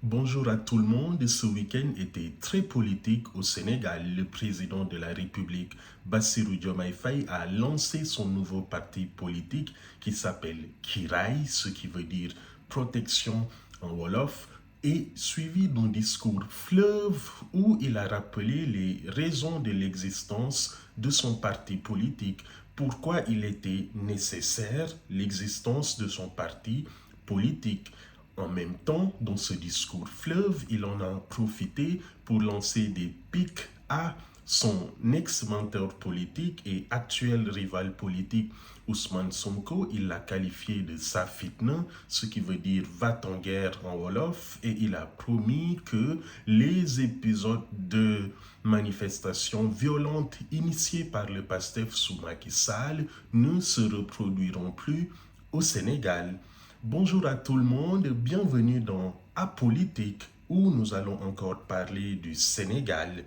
Bonjour à tout le monde. Ce week-end était très politique au Sénégal. Le président de la République, Bassirou Diomaye Faye, a lancé son nouveau parti politique qui s'appelle Kiraay, ce qui veut dire protection en Wolof, et suivi d'un discours fleuve où il a rappelé les raisons de l'existence de son parti politique, pourquoi il était nécessaire l'existence de son parti politique. En même temps, dans ce discours fleuve, il en a profité pour lancer des pics à son ex-mentor politique et actuel rival politique Ousmane Sonko. Il l'a qualifié de Safitna, ce qui veut dire va-t-en-guerre en Wolof, et il a promis que les épisodes de manifestations violentes initiées par le PASTEF sous Macky Sall ne se reproduiront plus au Sénégal. Bonjour à tout le monde, bienvenue dans Apolitique où nous allons encore parler du Sénégal.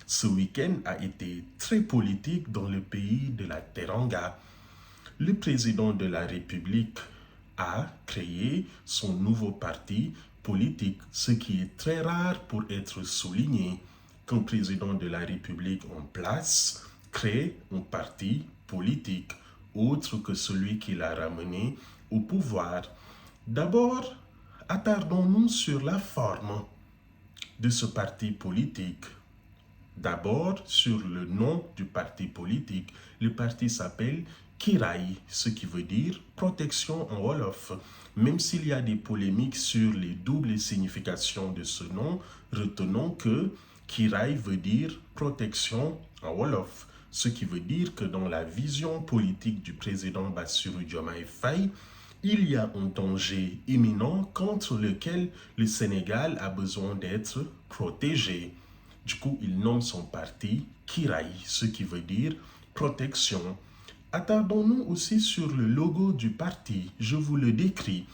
Ce week-end a été très politique dans le pays de la Teranga. Le président de la République a créé son nouveau parti politique, ce qui est très rare pour être souligné qu'un président de la République en place crée un parti politique autre que celui qu'il a ramené au pouvoir. D'abord, attardons-nous sur la forme de ce parti politique. D'abord, sur le nom du parti politique. Le parti s'appelle Kiraay, ce qui veut dire protection en Wolof. Même s'il y a des polémiques sur les doubles significations de ce nom, retenons que Kiraay veut dire protection en Wolof. Ce qui veut dire que dans la vision politique du président Bassirou Diomaye Faye, il y a un danger imminent contre lequel le Sénégal a besoin d'être protégé. Du coup, il nomme son parti Kiraay, ce qui veut dire protection. Attardons-nous aussi sur le logo du parti. Je vous le décris.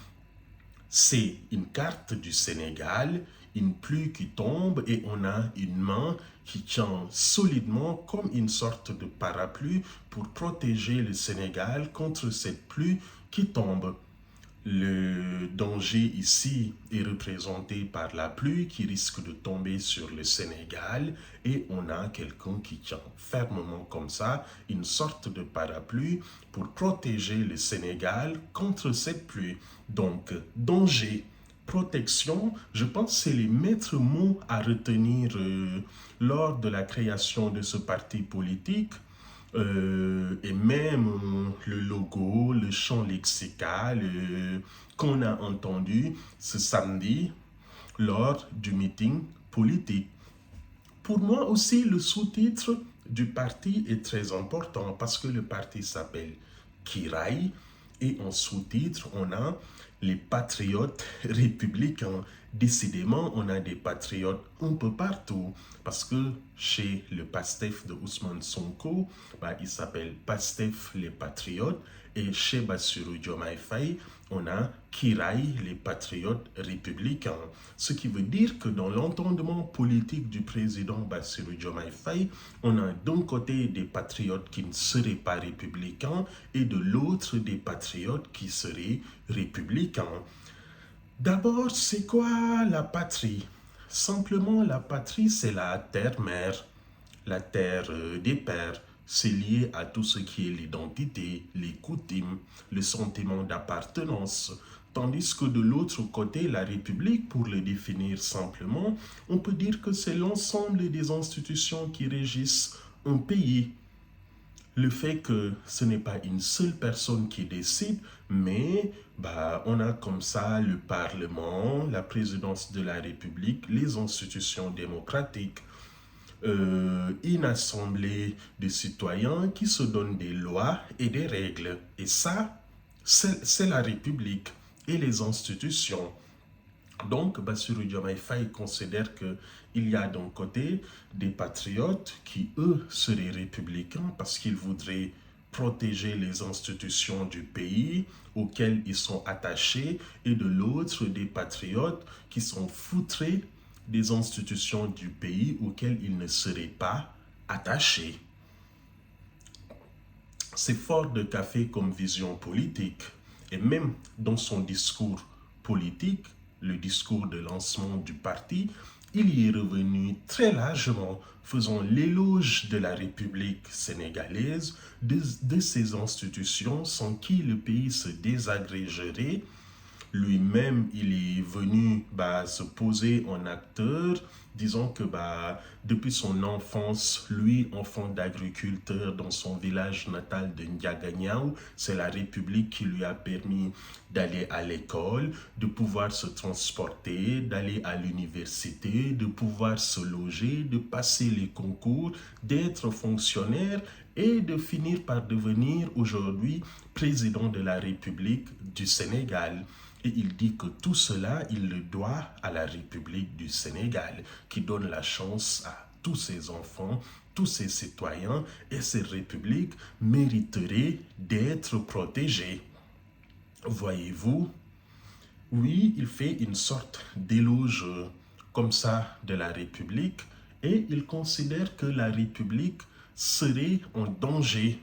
C'est une carte du Sénégal, une pluie qui tombe et on a une main qui tient solidement comme une sorte de parapluie pour protéger le Sénégal contre cette pluie qui tombe. Le danger ici est représenté par la pluie qui risque de tomber sur le Sénégal et on a quelqu'un qui tient fermement comme ça une sorte de parapluie pour protéger le Sénégal contre cette pluie. Donc, danger, protection, je pense que c'est les maîtres mots à retenir lors de la création de ce parti politique. Et même le logo, le champ lexical qu'on a entendu ce samedi lors du meeting politique. Pour moi aussi, le sous-titre du parti est très important parce que le parti s'appelle Kiraay et en sous-titre, on a les patriotes républicains. Décidément, on a des patriotes un peu partout parce que chez le PASTEF de Ousmane Sonko, il s'appelle PASTEF les patriotes et chez Bassirou Diomaye Faye, on a Kiraay les patriotes républicains. Ce qui veut dire que dans l'entendement politique du président Bassirou Diomaye Faye, on a d'un côté des patriotes qui ne seraient pas républicains et de l'autre des patriotes qui seraient républicains. D'abord, c'est quoi la patrie? Simplement, la patrie, c'est la terre-mère, la terre des pères. C'est lié à tout ce qui est l'identité, les coutumes, le sentiment d'appartenance. Tandis que de l'autre côté, la République, pour le définir simplement, on peut dire que c'est l'ensemble des institutions qui régissent un pays. Le fait que ce n'est pas une seule personne qui décide, mais on a comme ça le Parlement, la présidence de la République, les institutions démocratiques, une assemblée de citoyens qui se donnent des lois et des règles. Et ça, c'est la République et les institutions. Donc, Bassirou Diomaye Faye considère qu'il y a d'un côté des patriotes qui, eux, seraient républicains parce qu'ils voudraient protéger les institutions du pays auxquelles ils sont attachés, et de l'autre des patriotes qui sont foutrés des institutions du pays auxquelles ils ne seraient pas attachés. C'est fort de café comme vision politique. Et même dans son discours politique, le discours de lancement du parti, il y est revenu très largement, faisant l'éloge de la République sénégalaise, de ses institutions sans qui le pays se désagrégerait. Lui-même, il est venu se poser en acteur, disant que depuis son enfance, lui, enfant d'agriculteur dans son village natal de Ndiaganiao, c'est la République qui lui a permis d'aller à l'école, de pouvoir se transporter, d'aller à l'université, de pouvoir se loger, de passer les concours, d'être fonctionnaire et de finir par devenir aujourd'hui président de la République du Sénégal. Et il dit que tout cela, il le doit à la République du Sénégal, qui donne la chance à tous ses enfants, tous ses citoyens, et cette République mériterait d'être protégée. Voyez-vous, oui, il fait une sorte d'éloge comme ça de la République, et il considère que la République serait en danger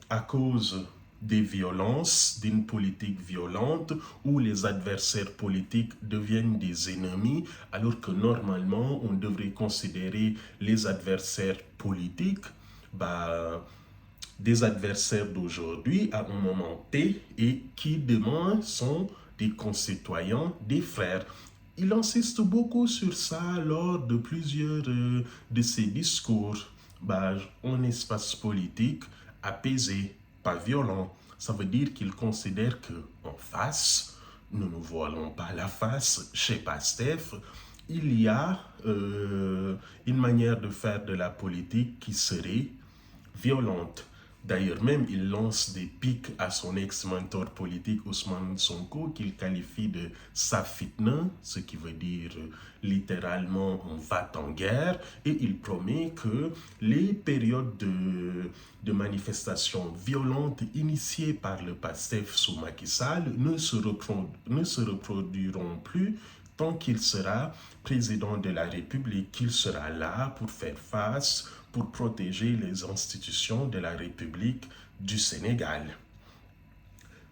à cause des violences, d'une politique violente où les adversaires politiques deviennent des ennemis, alors que normalement on devrait considérer les adversaires politiques des adversaires d'aujourd'hui à un moment T et qui demain sont des concitoyens, des frères. Il insiste beaucoup sur ça lors de plusieurs de ses discours. Un espace politique apaisé, pas violent. Ça veut dire qu'il considère qu'en face, nous ne voilons pas la face chez Pastef, il y a une manière de faire de la politique qui serait violente. D'ailleurs, même, il lance des pics à son ex-mentor politique Ousmane Sonko qu'il qualifie de safitna, ce qui veut dire littéralement on va en guerre, et il promet que les périodes de manifestations violentes initiées par le PASTEF sous Macky Sall ne se reproduiront plus tant qu'il sera président de la République, qu'il sera là pour faire face, pour protéger les institutions de la République du Sénégal.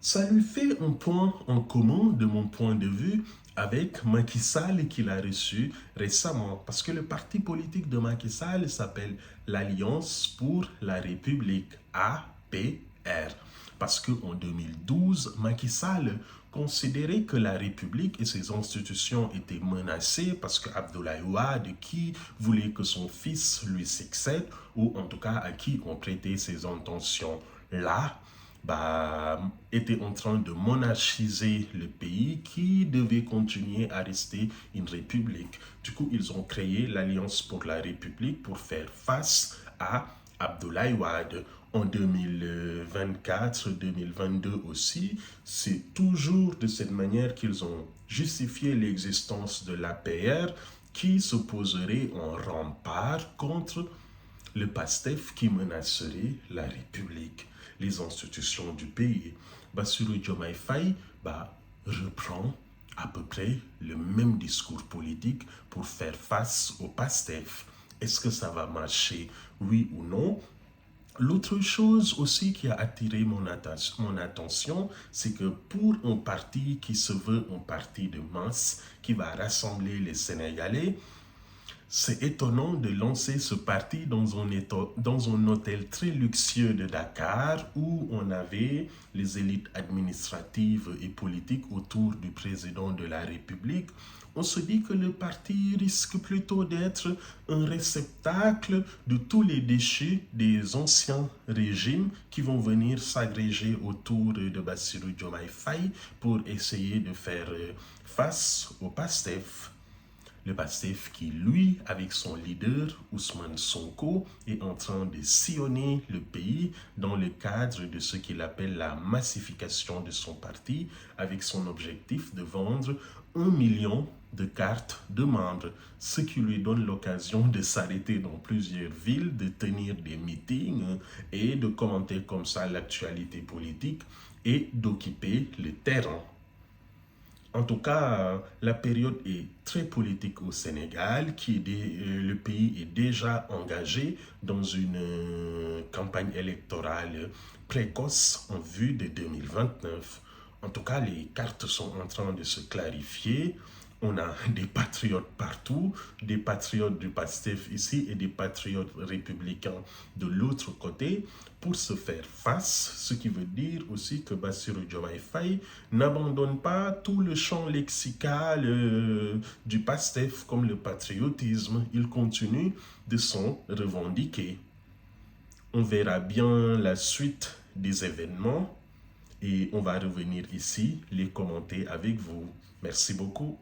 Ça lui fait un point en commun, de mon point de vue, avec Macky Sall qu'il a reçu récemment. Parce que le parti politique de Macky Sall s'appelle l'Alliance pour la République, APR. Parce qu'en 2012, Macky Sall considérait que la République et ses institutions étaient menacées parce que Abdoulaye Wade, qui voulait que son fils lui succède, ou en tout cas à qui on prêtait ses intentions-là, était en train de monarchiser le pays qui devait continuer à rester une république. Du coup, ils ont créé l'Alliance pour la République pour faire face à Abdoulaye Wade. En 2024-2022 aussi, c'est toujours de cette manière qu'ils ont justifié l'existence de l'APR qui se poserait en rempart contre le PASTEF qui menacerait la République, les institutions du pays. Bassirou Diomaye Faye reprend à peu près le même discours politique pour faire face au PASTEF. Est-ce que ça va marcher, oui ou non? L'autre chose aussi qui a attiré mon attention, c'est que pour un parti qui se veut un parti de masse, qui va rassembler les Sénégalais, c'est étonnant de lancer ce parti dans un hôtel très luxueux de Dakar où on avait les élites administratives et politiques autour du président de la République. On se dit que le parti risque plutôt d'être un réceptacle de tous les déchets des anciens régimes qui vont venir s'agréger autour de Bassirou Diomaye Faye pour essayer de faire face au PASTEF. Le PASTEF qui, lui, avec son leader, Ousmane Sonko, est en train de sillonner le pays dans le cadre de ce qu'il appelle la massification de son parti, avec son objectif de vendre 1 million de cartes de membres, ce qui lui donne l'occasion de s'arrêter dans plusieurs villes, de tenir des meetings et de commenter comme ça l'actualité politique et d'occuper le terrain. En tout cas, la période est très politique au Sénégal, le pays est déjà engagé dans une campagne électorale précoce en vue de 2029. En tout cas, les cartes sont en train de se clarifier. On a des patriotes partout, des patriotes du PASTEF ici et des patriotes républicains de l'autre côté pour se faire face, ce qui veut dire aussi que Bassirou Diomaye Faye n'abandonne pas tout le champ lexical du PASTEF comme le patriotisme. Il continue de s'en revendiquer. On verra bien la suite des événements et on va revenir ici les commenter avec vous. Merci beaucoup.